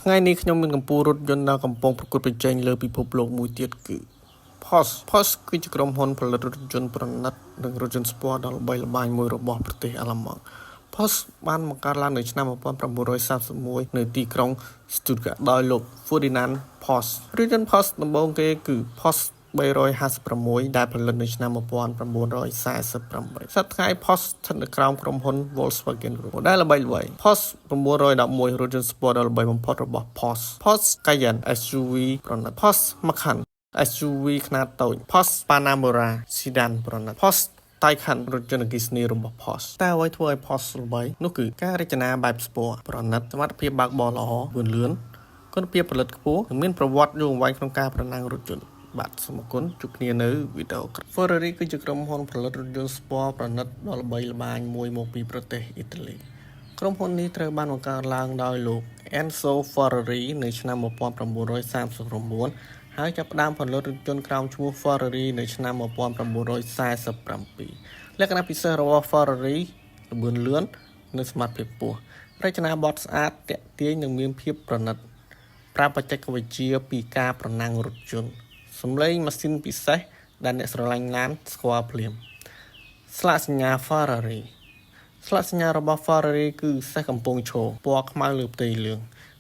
ថ្ងៃនេះខ្ញុំមានកំពុងរត់យន្តដល់កំពង់ប្រកួតប្រជែងលើពិភពលោកមួយទៀតគឺ POS គឺជាក្រុមហ៊ុនផលិតរថយន្តប្រណិតនិងរថយន្តស្ពណ៌ដ៏ល្បីល្បាញមួយរបស់ប្រទេសអាល្លឺម៉ង់ POS បានបង្កើតឡើងនៅឆ្នាំ1931នៅទីក្រុង Stuttgart ដោយលោក Ferdinand Porsche រថយន្ត POS ដំបូងគេគឺ POS 356 ដែលផលិតនៅឆ្នាំ1948 សប្តាហ៍ថ្ងៃ POS ស្ថិតនៅក្រោមក្រុមហ៊ុន Volkswagen Group ដែលល្បីល្បាញ POS 911 រថយន្តស្ពណ៌ដ៏ល្បីបំផុតរបស់ POS Cayenne SUV ប្រណិត POS Macan SUV ខ្នាតតូច POS Panamera Sedan ប្រណិត POS Taycan រថយន្តអគ្គិសនីរបស់ POS តែអ្វីធ្វើឲ្យ POS ល្បីនោះគឺការរចនាបែបស្ពណ៌ប្រណិតសមត្ថភាពបើកបរល្អលឿនលឿនគុណភាពផលិតខ្ពស់និងមានប្រវត្តិយូរអង្វែងក្នុងការប្រណាំងរថយន្តបាទសូមអរគុណជួបគ្នានៅវីដេអូក្រោយ Ferrari គឺជាក្រុមហ៊ុនផលិតរថយន្តស្ពណ៌ប្រណិតដ៏ល្បីល្បាញមួយមកពីប្រទេសអ៊ីតាលីក្រុមហ៊ុននេះត្រូវបានបង្កើតឡើងដោយលោក Enzo Ferrari នៅឆ្នាំ1939ហើយចាប់ផ្ដើមផលិតរថយន្តក្រោមឈ្មោះ Ferrari នៅឆ្នាំ1947លក្ខណៈពិសេសរបស់ Ferrari ល្បឿនលឿននិងសមត្ថភាពខ្ពស់រចនាបថស្អាតទាក់ទាញនិងមានភាពប្រណិតប្រើបច្ចេកវិទ្យាពីការប្រណាំងរថយន្តសំឡេងម៉ាស៊ីនពិសេសដែលអ្នកស្រឡាញ់ឡានស្គាល់ភ្លាមស្លាកសញ្ញា Ferrari ស្លាកសញ្ញារបស់ Ferrari គឺសេះកំពង់ឈរពណ៌ខ្មៅលើផ្ទៃលឿង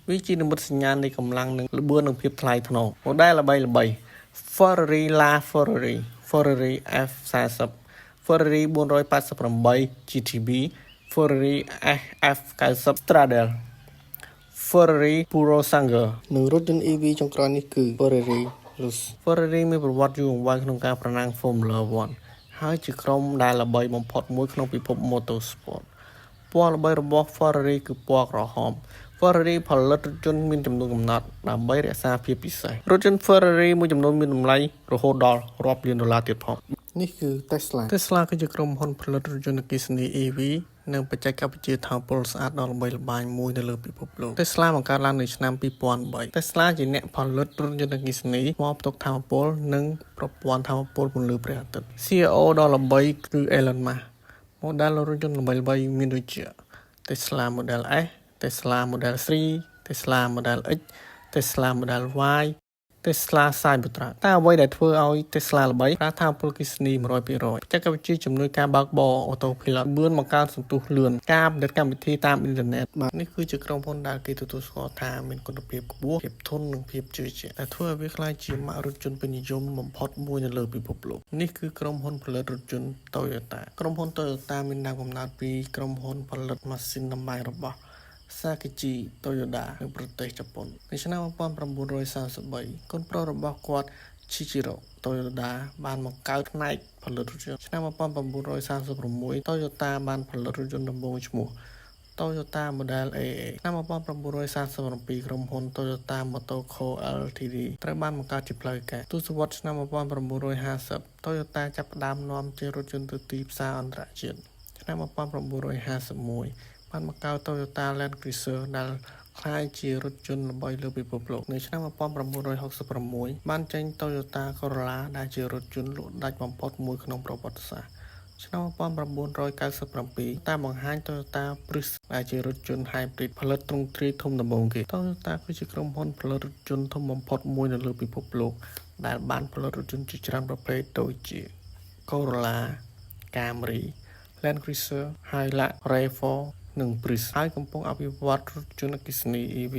វាជានិមិត្តសញ្ញានៃកម្លាំងនិងល្បឿននិងភាពថ្លៃថ្នូរ model ល្បី Ferrari La Ferrari Ferrari F40 Ferrari 488 GTB Ferrari SF90 Stradale Ferrari Purosangue និងរថយន្ត EV ចុងក្រោយនេះគឺ Ferrari មានប្រវត្តិយូរអង្វែងក្នុងការប្រណាំង Formula 1 ហើយជាក្រុមដែលល្បីបំផុតមួយក្នុងពិភព Motorsport ពណ៌ល្បីរបស់ Ferrari គឺពណ៌ក្រហម Ferrari ផលិតរថយន្តមានចំនួនកំណត់ដើម្បីរក្សាភាពពិសេសរថយន្ត Ferrari មួយចំនួនមានតម្លៃរហូតដល់រាប់លានដុល្លារទៀតផងនេះគឺ Tesla គឺជាក្រុមហ៊ុនផលិតរថយន្តអគ្គិសនី EV និងបច្ចេកវិទ្យាថាមពលស្អាតដ៏ល្បីល្បាញមួយនៅលើពិភពលោក Tesla បង្កើតឡើងនៅឆ្នាំ2003 Tesla ជាអ្នកផលិតរថយន្តអគ្គិសនីមកផ្ទុកថាមពលនិងប្រព័ន្ធថាមពលពន្លឺព្រះអាទិត្យ CEO ដ៏ល្បីគឺ Elon Musk model រថយន្តល្បីៗមានដូចជា Tesla Model S Tesla Model 3 Tesla Model X Tesla Model Y Tesla Cybertruck តែអ្វីដែលធ្វើឲ្យ Tesla ល្បីប្រើថាមពលអគ្គិសនី 100% បច្ចេកវិទ្យាជំនួយការបើកបរ Autopilot លឿនបង្កើនសន្ទុះលឿនការផលិតកម្មវិធីតាមអ៊ីនធឺណិតបាទនេះគឺជាក្រុមហ៊ុនដែលគេទទួលស្គាល់ថាមានគុណភាពខ្ពស់ភាពធន់និងភាពជឿជាក់ដែលធ្វើឲ្យវាក្លាយជាម៉ាករថយន្តពេញនិយមបំផុតមួយនៅលើពិភពលោកនេះគឺក្រុមហ៊ុនផលិតរថយន្ត Toyota ក្រុមហ៊ុន Toyota មានដើមកំណើតពីក្រុមហ៊ុនផលិតម៉ាស៊ីនតម្បាញរបស់Sakichi Toyoda នៅប្រទេសជប៉ុននៅឆ្នាំ1933កូនប្រុសរបស់គាត់ Shichiro Toyoda បានបង្កើតផ្នែកផលិតរថយន្តឆ្នាំ1936 Toyota បានផលិតរថយន្តដំបូងឈ្មោះ Toyota Model AA ឆ្នាំ1937ក្រុមហ៊ុន Toyota Motor Co Ltd ត្រូវបានបង្កើតជាផ្លូវការទសវត្សរ៍ឆ្នាំ1950 Toyota ចាប់ផ្ដើមនាំចេញរថយន្តទៅទីផ្សារអន្តរជាតិឆ្នាំ1951បានបង្កើត Toyota Land Cruiser ដែលក្លាយជារថយន្តល្បីលើពិភពលោកនៅឆ្នាំ1966បានចេញ Toyota Corolla ដែលជារថយន្តលក់ដាច់បំផុតមួយក្នុងប្រវត្តិសាស្ត្រឆ្នាំ1997តាមបង្ហាញ Toyota Prius ដែលជារថយន្ត Hybrid ផលិតទ្រង់ទ្រាយធំដំបូងគេ Toyota គឺជាក្រុមហ៊ុនផលិតរថយន្តធំបំផុតមួយនៅលើពិភពលោកដែលបានផលិតរថយន្តជាច្រើនប្រភេទដូចជា Corolla Camry Land Cruiser Hilux RAV4និង Prius ហើយកំពុងអភិវឌ្ឍរថយន្តអគ្គិសនី EV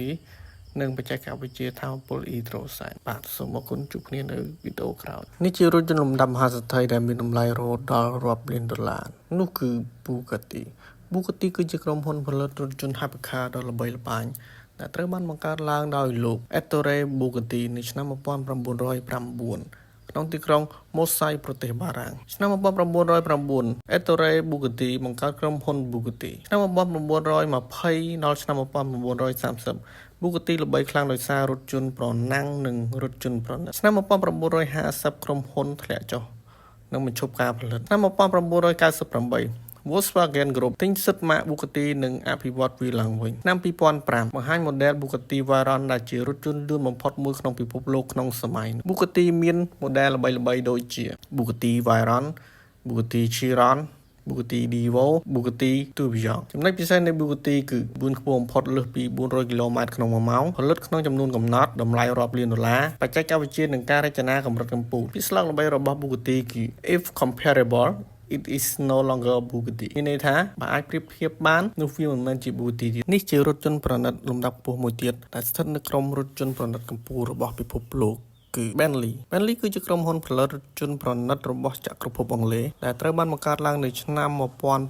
និងបច្ចេកវិទ្យាថាមពល Hydrogen បាទសូមអរគុណជួបគ្នានៅវីដេអូក្រោយនេះជារថយន្តលំដាប់មហាសទ្ធិដែលមានតម្លៃរហូតដល់រាប់លានដុល្លារនោះគឺ Bugatti គឺជាក្រុមហ៊ុនផលិតរថយន្ត Hypercar ដ៏ល្បីល្បាញដែលត្រូវបានបង្កើតឡើងដោយលោក Ettore Bugatti នៅឆ្នាំ1909ក្នុងទីក្រុង Marseille ប្រទេសបារាំងឆ្នាំ1909 Ettore Bugatti បង្កើតក្រុមហ៊ុន Bugatti ឆ្នាំ1920ដល់ឆ្នាំ1930 Bugatti ល្បីខ្លាំងដោយសាររថយន្តប្រណាំងនិងរថយន្តប្រណិតឆ្នាំ1950ក្រុមហ៊ុនធ្លាក់ចុះនិងបញ្ឈប់ការផលិតឆ្នាំ1998 Volkswagen Group ទិញសិទ្ធិម៉ាក Bugatti និងអភិវឌ្ឍវាឡើងវិញឆ្នាំ2005បង្ហាញ model Bugatti Veyron ដែលជារថយន្តលឿនបំផុតមួយក្នុងពិភពលោកក្នុងសម័យនោះ Bugatti មាន model ល្បីៗដូចជា Bugatti Veyron Bugatti Chiron Bugatti Divo Bugatti Tourbillon ចំណុចពិសេសនៃ Bugatti គឺបួនខ្ពស់បំផុតលើសពី400គីឡូម៉ែត្រក្នុង1ម៉ោងផលិតក្នុងចំនួនកំណត់តម្លៃរាប់លានដុល្លារបច្ចេកវិទ្យានិងការរចនាកម្រិតកម្ពុជាពីស្លោកល្បីរបស់ Bugatti គឺ if comparable it is no longer Bugatti មានន័យថាបើអាចប្រៀបធៀបបាននោះវាមិនមែនជា Bugatti ទៀតនេះជារថយន្តប្រណិតលំដាប់ខ្ពស់មួយទៀតដែលស្ថិតនៅក្រុមរថយន្តប្រណិតកម្ពុជារបស់ពិភពលោកគឺ Bentley គឺជាក្រុមហ៊ុនផលិតរថយន្តប្រណិតរបស់ចក្រភពអង់គ្លេសដែលត្រូវបានបង្កើតឡើងនៅឆ្នាំ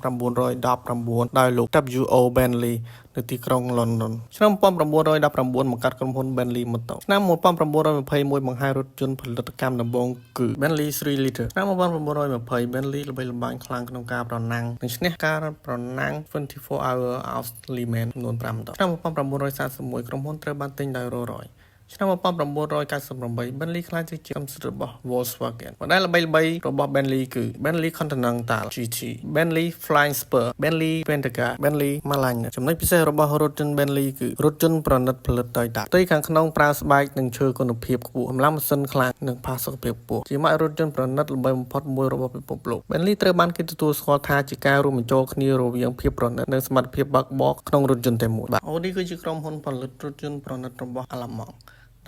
1919ដោយលោក W.O. Bentley នៅទីក្រុង London ឆ្នាំ1919បង្កើតក្រុមហ៊ុន Bentley Motor ឆ្នាំ1921បង្ហាញរថយន្តផលិតកម្មដំបូងគឺ Bentley 3 liter ឆ្នាំ1920 Bentley ល្បីល្បាញខ្លាំងក្នុងការប្រណាំងនិងឈ្នះការប្រណាំង24 Hour of Le Mans ចំនួន5ដងឆ្នាំ1941ក្រុមហ៊ុនត្រូវបានទិញដោយ Rolls-Royceឆ្នាំ1998 Bentley ក្លាយទៅជាកម្មសិទ្ធិរបស់ Volkswagen ម៉ូដែលល្បីៗរបស់ Bentley គឺ Bentley Continental GT Bentley Flying Spur Bentley Bentayga Bentley Malina ចំណុចពិសេសរបស់រថយន្ត Bentley គឺរថយន្តប្រណិតផលិតដោយដៃផ្ទៃខាងក្នុងប្រើស្បែកនិងឈើគុណភាពខ្ពស់កម្លាំងម៉ាស៊ីនខ្លាំងនិងផាសុកភាពខ្ពស់ជាម៉ាករថយន្តប្រណិតល្បីបំផុតមួយរបស់ពិភពលោក Bentley ត្រូវបានគេទទួលស្គាល់ថាជាការរួមបញ្ចូលគ្នារវាងភាពប្រណិតនិងសមត្ថភាពបើកបរក្នុងរថយន្តតែមួយបាទ Audi គឺជាក្រុមហ៊ុនផលិតរថយន្តប្រណិតរបស់អាឡឺម៉ង់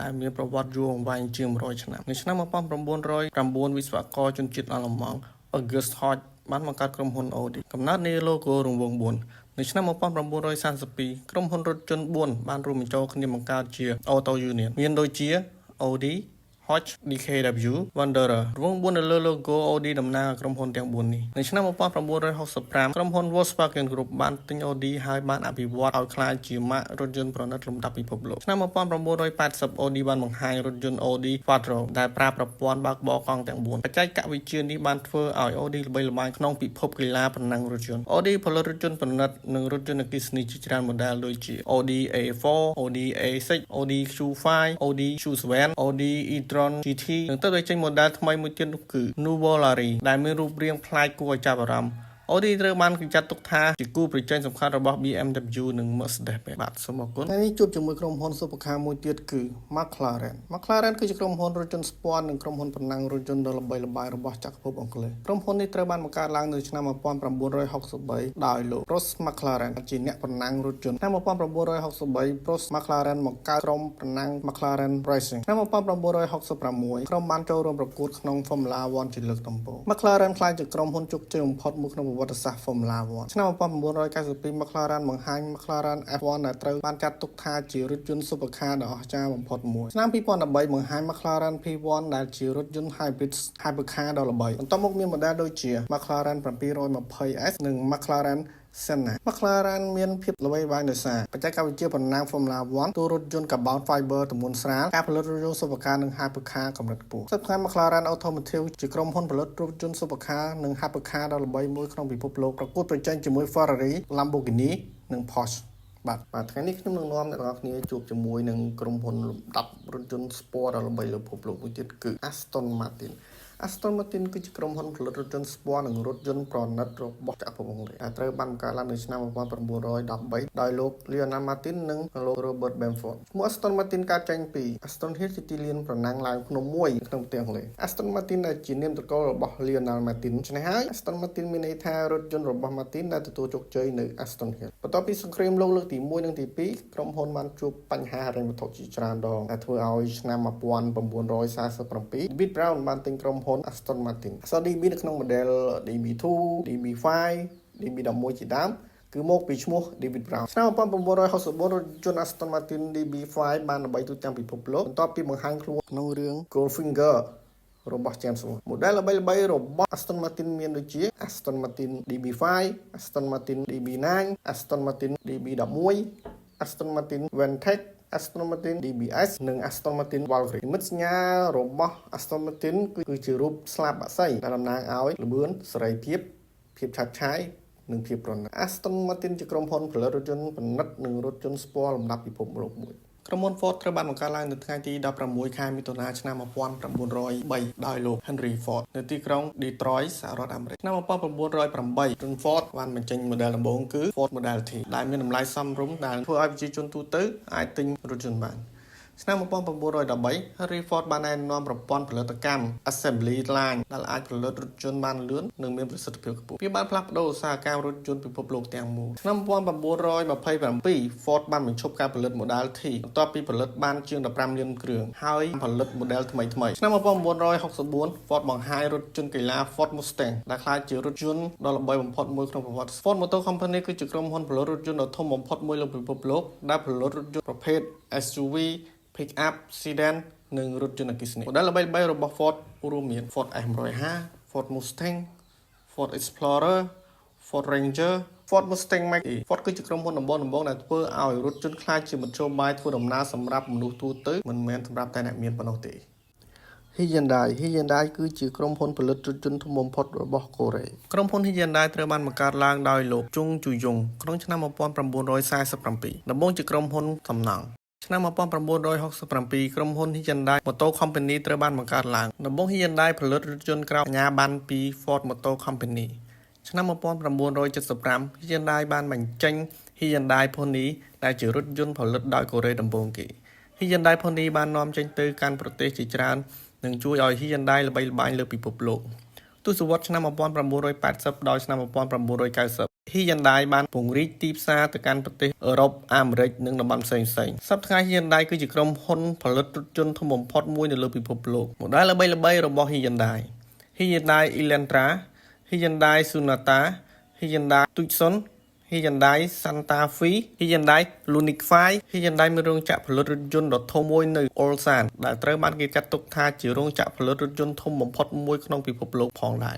ដែលមានប្រវត្តិយូរអង្វែងជាង100ឆ្នាំនៅឆ្នាំ1909វិស្វករជនជាតិអាល្លឺម៉ង់ August Horch បានបង្កើតក្រុមហ៊ុន Audi កំណើតនៃ logo រង្វង់4នៅឆ្នាំ1932ក្រុមហ៊ុនរថយន្ត4បានរួមបញ្ចូលគ្នាបង្កើតជា Auto Union មានដូចជា Audi Horch DKW Wanderer រង្វង់4នៅលើ logo Audi តំណាងឲ្យក្រុមហ៊ុនទាំង4នេះនៅឆ្នាំ1965ក្រុមហ៊ុន Volkswagen Group បានទិញ Audi ហើយបានអភិវឌ្ឍឲ្យក្លាយជាម៉ាករថយន្តប្រណិតលំដាប់ពិភពលោកឆ្នាំ1980 Audi បានបង្ហាញរថយន្ត Audi Quattro ដែលប្រើប្រព័ន្ធបើកបរកង់ទាំង4បច្ចេកវិទ្យានេះបានធ្វើឲ្យ Audi ល្បីល្បាញក្នុងពិភពកីឡាប្រណាំងរថយន្ត Audi ផលិតរថយន្តប្រណិតនិងរថយន្តអគ្គិសនីជាច្រើន model ដូចជា Audi A4 Audi A6 Audi Q5 Audi Q7 Audi e-tron GT នឹងទៅចេញ model ថ្មីមួយទៀតនោះគឺ Nuvolari ដែលមានរូបរាងប្លែកគួរឲ្យចាប់អារម្មណ៍ Audi ត្រូវបានគេចាត់ទុកថាជាគូប្រជែងសំខាន់របស់ BMW និង Mercedes-Benz បាទសូមអរគុណថ្ងៃនេះជួបជាមួយក្រុមហ៊ុន Supercar មួយទៀតគឺ McLaren គឺជាក្រុមហ៊ុនរថយន្តស្ពាន់និងក្រុមហ៊ុនប្រណាំងរថយន្តដ៏ល្បីល្បាញរបស់ចក្រភពអង់គ្លេសក្រុមហ៊ុននេះត្រូវបានបង្កើតឡើងនៅឆ្នាំ1963ដោយលោក Prost McLaren ជាអ្នកប្រណាំងរថយន្តឆ្នាំ1963 Prost McLaren បង្កើតក្រុមប្រណាំង McLaren Racing ឆ្នាំ1966ក្រុមបានចូលរួមប្រកួតក្នុង Formula 1 ជាលើកដំបូង McLaren ក្លាយជាក្រុមហ៊ុនជោគជ័យបំផុតមួយក្នុងប្រវត្តិសាស្ត្រ Formula 1 ឆ្នាំ1992 McLaren បង្ហាញ McLaren F1 ដែលត្រូវបានចាត់ទុកថាជារថយន្ត Supercar ដ៏អស្ចារ្យបំផុតមួយឆ្នាំ2013បង្ហាញ McLaren P1 ដែលជារថយន្ត Hybrid Hypercar ដ៏ល្បីបន្ទាប់មកមាន model ដូចជា McLaren 720S និង McLaren Senna McLaren មានភាពល្បីល្បាញដោយសារបច្ចេកវិទ្យាប្រណាំង Formula 1 ទូរថយន្ត Carbon Fiber ទម្ងន់ស្រាលការផលិតរថយន្ត Supercar និង Hypercar កម្រិតខ្ពស់សប្តាហ៍ McLaren Automotive ជាក្រុមហ៊ុនផលិតរថយន្ត Supercar និង Hypercar ដ៏ល្បីមួយក្នុងពិភពលោកប្រកួតប្រជែងជាមួយ Ferrari Lamborghini និង Porsche បាទថ្ងៃនេះខ្ញុំនឹងនាំអ្នកទាំងអស់គ្នាជួបជាមួយនឹងក្រុមហ៊ុនលំដាប់រថយន្ត Sport ដ៏ល្បីលើពិភពលោកមួយទៀតគឺ Aston Martin គឺជាក្រុមហ៊ុនផលិតរថយន្តស្ពាន់និងរថយន្តប្រណិតរបស់ចក្រភពអង់គ្លេសដែលត្រូវបានបង្កើតឡើងនៅឆ្នាំ1913ដោយលោក Leonard Martin និងលោក Robert Bamford ឈ្មោះ Aston Martin កើតចេញពី Aston Hill ជាទីលានប្រណាំងឡើងភ្នំមួយក្នុងប្រទេសអង់គ្លេស Aston Martin ដែលជានាមត្រកូលរបស់ Leonard Martin ឆ្នេះហើយ Aston Martin មានន័យថារថយន្តរបស់ Martin ដែលទទួលជោគជ័យនៅ Aston Hill បន្ទាប់ពីសង្គ្រាមលោកលើកទី1និងទី2ក្រុមហ៊ុនបានជួបបញ្ហាហិរញ្ញវត្ថុជាច្រើនដងដែលធ្វើឲ្យឆ្នាំ1947 David Brown បានទិញក្រុមហ៊ុន Aston Martinអក្សរ DB នៅក្នុង model DB2 DB5 DB11 ជាដើមគឺមកពីឈ្មោះ David Brown ឆ្នាំ1964រថយន្ត Aston Martin DB5 បានល្បីទូទាំងពិភពលោកបន្ទាប់ពីបង្ហាញខ្លួនក្នុងរឿង Goldfinger របស់ James Bond model ល្បីៗរបស់ Aston Martin មានដូចជា Aston Martin DB5 Aston Martin DB9 Aston Martin DB11 Aston Martin Vantage Aston Martin DBS និង Aston Martin Valkyrie និមិត្តសញ្ញារបស់ Aston Martin គឺជារូបស្លាបបក្សីដែលតំណាងឲ្យល្បឿនសេរីភាពឆាប់ឆាយនិងភាពប្រណិត Aston Martin ជាក្រុមហ៊ុនផលិតរថយន្តប្រណិតនិងរថយន្តស្ពាល់លំដាប់ពិភពលោកមួយក្រុមហ៊ុន Ford ត្រូវបានបង្កើតឡើងនៅថ្ងៃទី16ខែមិថុនាឆ្នាំ1903ដោយលោក Henry Ford នៅទីក្រុង Detroit សហរដ្ឋអាមេរិកឆ្នាំ1908 Ford បានបញ្ចេញ model ដំបូងគឺ Ford Model T ដែលមានតម្លៃសមរម្យដែលធ្វើឲ្យប្រជាជនទូទៅអាចទិញរថយន្តបាន ឆ្នាំ1913 Henry Ford បានណែនាំប្រព័ន្ធផលិតកម្ម Assembly Line ដែលអាចផលិតរថយន្តបានលឿននិងមានប្រសិទ្ធភាពខ្ពស់វាបានផ្លាស់ប្ដូរឧស្សាហកម្មរថយន្តពិភពលោកទាំងមូលឆ្នាំ1927 Ford បានបញ្ឈប់ការផលិត Model T បន្ទាប់ពីផលិតបានជាង15លានគ្រឿងហើយផលិត Model ថ្មីឆ្នាំ1964 Ford បង្ហាញរថយន្តកីឡា Ford Mustang ដែលក្លាយជារថយន្តដ៏ល្បីបំផុតមួយក្នុងប្រវត្តិ Ford Motor Company គឺជាក្រុមហ៊ុនផលិតរថយន្តដ៏ធំបំផុតមួយលើពិភពលោកដែលផលិតរថយន្តប្រភេទ SUV Pick-up, Sedan និងរថយន្តអគ្គិសនី Model ល្បីៗរបស់ Ford រួមមាន Ford F150, Ford Mustang, Ford Explorer, Ford Ranger, Ford Mustang Mach-E Ford គឺជាក្រុមហ៊ុនដំបូងៗដែលធ្វើឲ្យរថយន្តក្លាយជាមធ្យោបាយធ្វើដំណើរសម្រាប់មនុស្សទូទៅមិនមែនសម្រាប់តែអ្នកមានប៉ុណ្ណោះទេ Hyundai គឺជាក្រុមហ៊ុនផលិតរថយន្តធំបំផុតរបស់កូរ៉េក្រុមហ៊ុន Hyundai ត្រូវបានបង្កើតឡើងដោយលោក Chung Ju-yong ក្នុងឆ្នាំ1947ដំបូងជាក្រុមហ៊ុនសំណង់ឆ្នាំ1967ក្រុមហ៊ុន Hyundai Motor Company ត្រូវបានបង្កើតឡើងដំបូង Hyundai ផលិតរថយន្តក្រោមអាជ្ញាប័ណ្ណពី Ford Motor Company ឆ្នាំ1975 Hyundai បានបញ្ចេញ Hyundai Pony ដែលជារថយន្តផលិតដោយកូរ៉េដំបូងគេ Hyundai Pony បាននាំចេញទៅកាន់ប្រទេសជាច្រើននិងជួយឲ្យ Hyundai ល្បីល្បាញលើពិភពលោកទសវត្សរ៍ឆ្នាំ1980ដល់ឆ្នាំ1990 Hyundai បានពង្រីកទីផ្សារទៅកាន់ប្រទេសអឺរ៉ុបអាមេរិកនិងតំបន់ផ្សេងៗសប្តាហ៍ថ្ងៃ Hyundai គឺជាក្រុមហ៊ុនផលិតរថយន្តធំបំផុតមួយនៅលើពិភពលោក Model ល្បីៗរបស់ Hyundai Elantra Hyundai Sonata Hyundai Tucson Hyundai Santa Fe Hyundai Ioniq 5 Hyundai មានរោងចក្រផលិតរថយន្តដ៏ធំមួយនៅ Ulsan ដែលត្រូវបានគេចាត់ទុកថាជារោងចក្រផលិតរថយន្តធំបំផុតមួយក្នុងពិភពលោកផងដែរ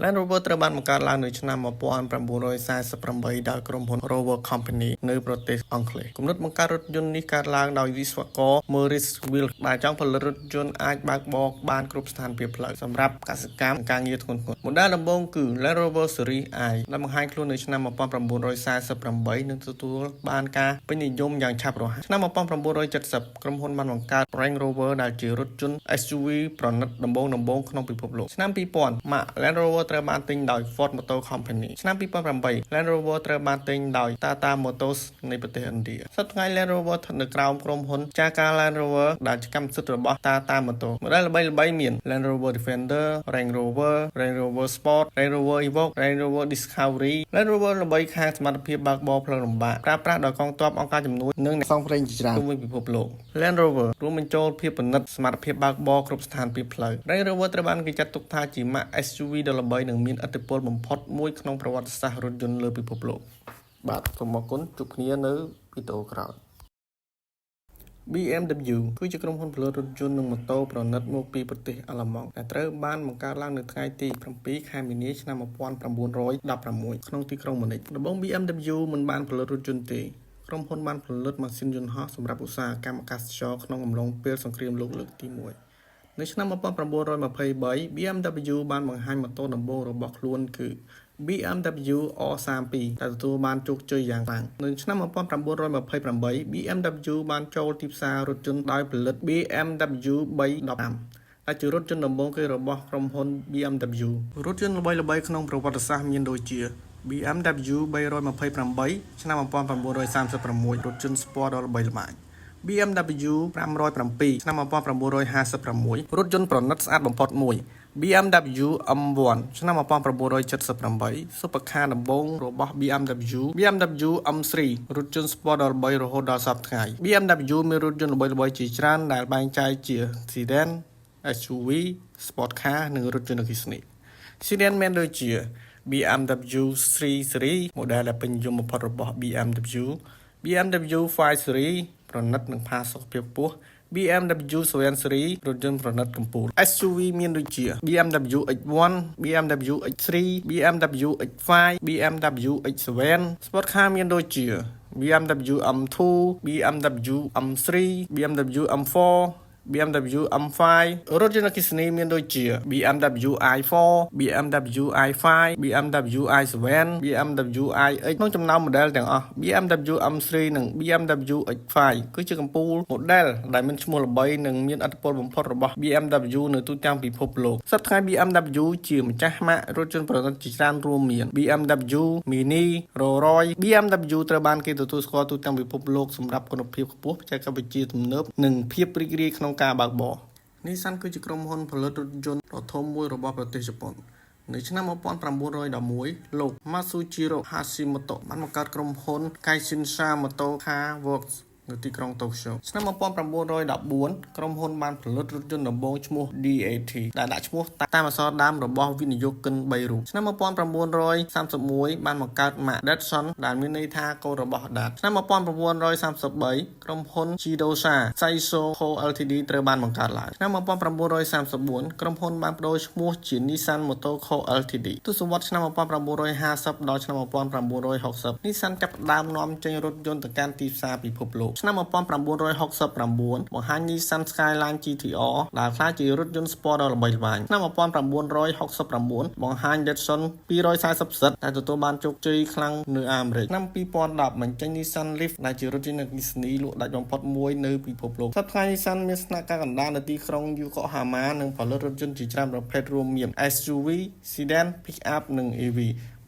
Land Rover ត្រូវបានបង្កើតឡើងនៅឆ្នាំ1948ដោយក្រុមហ៊ុន Rover Company នៅប្រទេសអង់គ្លេសគំនិតបង្កើតរថយន្តនេះកើតឡើងដោយវិស្វករ Maurice Wilks ដែលចង់ផលិតរថយន្តអាចបើកបរបានគ្រប់ស្ថានភាពផ្លូវសម្រាប់កសិកម្មនិងការងារធ្ងន់ៗ Model ដំបូងគឺ Land Rover Series I ដែលបង្ហាញខ្លួននៅឆ្នាំ1948និងទទួលបានការពេញនិយមយ៉ាងឆាប់រហ័សឆ្នាំ1970ក្រុមហ៊ុនបានបង្កើត Range Rover ដែលជារថយន្ត SUV ប្រណិតដំបូងក្នុងពិភពលោកឆ្នាំ2000 ម៉ាក Land Rover ត្រូវបានទិញដោយ Ford Motor Company ឆ្នាំ2008 Land Rover ត្រូវបានទិញដោយ Tata Motors នៃប្រទេសឥណ្ឌាសប្តាហ៍ថ្ងៃ Land Rover ស្ថិតនៅក្រោមក្រុមហ៊ុន Chaka Land Rover ដែលជាកម្មសិទ្ធិរបស់ Tata Motors Model ល្បីៗមាន Land Rover Defender Range Rover Range Rover Sport Range Rover Evoque Range Rover Discovery Land Rover ល្បីខាងសមត្ថភាពបើកបរផ្លូវលំបាកប្រើប្រាស់ដោយកងទ័ពអង្គការជំនួយនិងអ្នកផ្សងព្រេងជាច្រើនជុំវិញពិភពលោក Land Rover រួមបញ្ចូលភាពប្រណិតសមត្ថភាពបើកបរគ្រប់ស្ថានភាពផ្លូវ Range Rover ត្រូវបានគេចាត់ទុកថាជាម៉ាក SUV ដ៏ល្បីនិងមានឥទ្ធិពលបំផុតមួយក្នុងប្រវត្តិសាស្ត្ររថយន្តលើពិភពលោកបាទសូមអរគុណជួបគ្នានៅវីដេអូក្រោយ BMW គឺជាក្រុមហ៊ុនផលិតរថយន្តនិងម៉ូតូប្រណិតមកពីប្រទេសអាល្លឺម៉ង់ដែលត្រូវបានបង្កើតឡើងនៅថ្ងៃទី7ខែមីនាឆ្នាំ1916ក្នុងទីក្រុងម៉ូនិចដំបូង BMW មិនបានផលិតរថយន្តទេក្រុមហ៊ុនបានផលិតម៉ាស៊ីនយន្តហោះសម្រាប់ឧស្សាហកម្មអាកាសចរក្នុងអំឡុងពេលសង្គ្រាមលោកលើកទី1នៅឆ្នាំ1923 BMW បានបង្ហាញម៉ូតូដំបូងរបស់ខ្លួនគឺ BMW R32 ដែលទទួលបានជោគជ័យយ៉ាងខ្លាំងនៅឆ្នាំ1928 BMW បានចូលទីផ្សាររថយន្តដោយផលិត BMW 315ដែលជារថយន្តដំបូងគេរបស់ក្រុមហ៊ុន BMW រថយន្តល្បីៗក្នុងប្រវត្តិសាស្ត្រមានដូចជា BMW 328ឆ្នាំ1936រថយន្តស្ពណ៌ដ៏ល្បីល្បាញBMW 507ឆ្នាំ1956រថយន្តប្រណិតស្អាតបំផុតមួយ BMW M1 ឆ្នាំ1978 Supercar ដំបូងរបស់ BMW M3 រថយន្តស្ពណ៌ដ៏ល្បីរហូតដល់សព្វថ្ងៃ BMW មានរថយន្តល្បីៗជាច្រើនដែលបែងចែកជា Sedan SUV Sport Car និងរថយន្តអគ្គិសនី Sedan មានដូចជា BMW 3 Series model ដែលពេញនិយមបំផុតរបស់ BMW 5 Series ប្រណិតនិងផាសុកភាពខ្ពស់ BMW 7 Series រថយន្តប្រណិតកំពូល SUV មានដូចជា BMW X1 BMW X3 BMW X5 BMW X7 Sport Car មានដូចជា BMW M2 BMW M3 BMW M4 BMW M5 រថយន្តអគ្គិសនីមានដូចជា BMW i4 BMW i5 BMW i7 BMW iX ក្នុងចំណោម model ទាំងអស់ BMW M3 និង BMW X5 គឺជាកំពូល model ដែលមានឈ្មោះល្បីនិងមានឥទ្ធិពលបំផុតរបស់ BMW នៅទូទាំងពិភពលោកសប្តាហ៍ថ្ងៃ BMW ជាម្ចាស់ម៉ាករថយន្តប្រណិតជាច្រើនរួមមាន BMW Mini Rolls-Royce BMW ត្រូវបានគេទទួលស្គាល់ទូទាំងពិភពលោកសម្រាប់គុណភាពខ្ពស់បច្ចេកវិទ្យាទំនើបនិងភាពរីករាយក្នុងការបើកបរ Nissan គឺជាក្រុមហ៊ុនផលិតរថយន្តដ៏ធំមួយរបស់ប្រទេសជប៉ុននៅឆ្នាំ1911លោក Masujiro Hashimoto បានបង្កើតក្រុមហ៊ុន Kaishinsha Motor Car Works នៅទីក្រុងតូក្យូឆ្នាំ1914ក្រុមហ៊ុនបានផលិតរថយន្តដំបូងឈ្មោះ DAT ដែលដាក់ឈ្មោះតាមអក្សរដើមរបស់វិនិយោគិន3រូបឆ្នាំ1931បានបង្កើតម៉ាក Datsun ដែលមានន័យថាកូនរបស់ Dat ឆ្នាំ1933ក្រុមហ៊ុន Chidosha Saiso Co Ltd ត្រូវបានបង្កើតឡើងឆ្នាំ1934ក្រុមហ៊ុនបានប្តូរឈ្មោះជា Nissan Motor Co Ltd ទសវត្សរ៍ឆ្នាំ1950ដល់ឆ្នាំ1960 Nissan ចាប់ផ្ដើមនាំចេញរថយន្តទៅកាន់ទីផ្សារពិភពលោកឆ្នាំ1969បង្ហាញ Nissan Skyline GTR ដែលក្លាយជារថយន្តស្ពតដ៏ល្បីល្បាញឆ្នាំ1969បង្ហាញ Datsun 240ដែលទទួលបានជោគជ័យខ្លាំងនៅអាមេរិកឆ្នាំ2010បញ្ចេញ Nissan Leaf ដែលជារថយន្តអគ្គិសនីលក់ដាច់បំផុតមួយនៅពិភពលោកសប្តាហ៍ថ្ងៃ Nissan មានស្នាក់ការកណ្ដាលនៅទីក្រុង Yokohama និងផលិតរថយន្តជាច្រើនប្រភេទរួមមាន SUV Sedan Pick-up និង EV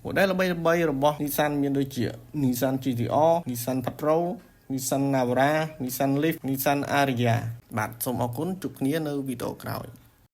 model ល្បីៗរបស់ Nissan មានដូចជា Nissan GTR Nissan Patrol Nissan Navara Nissan Leaf Nissan Ariya បាទសូមអរគុណជួបគ្នានៅវីដេអូក្រោយ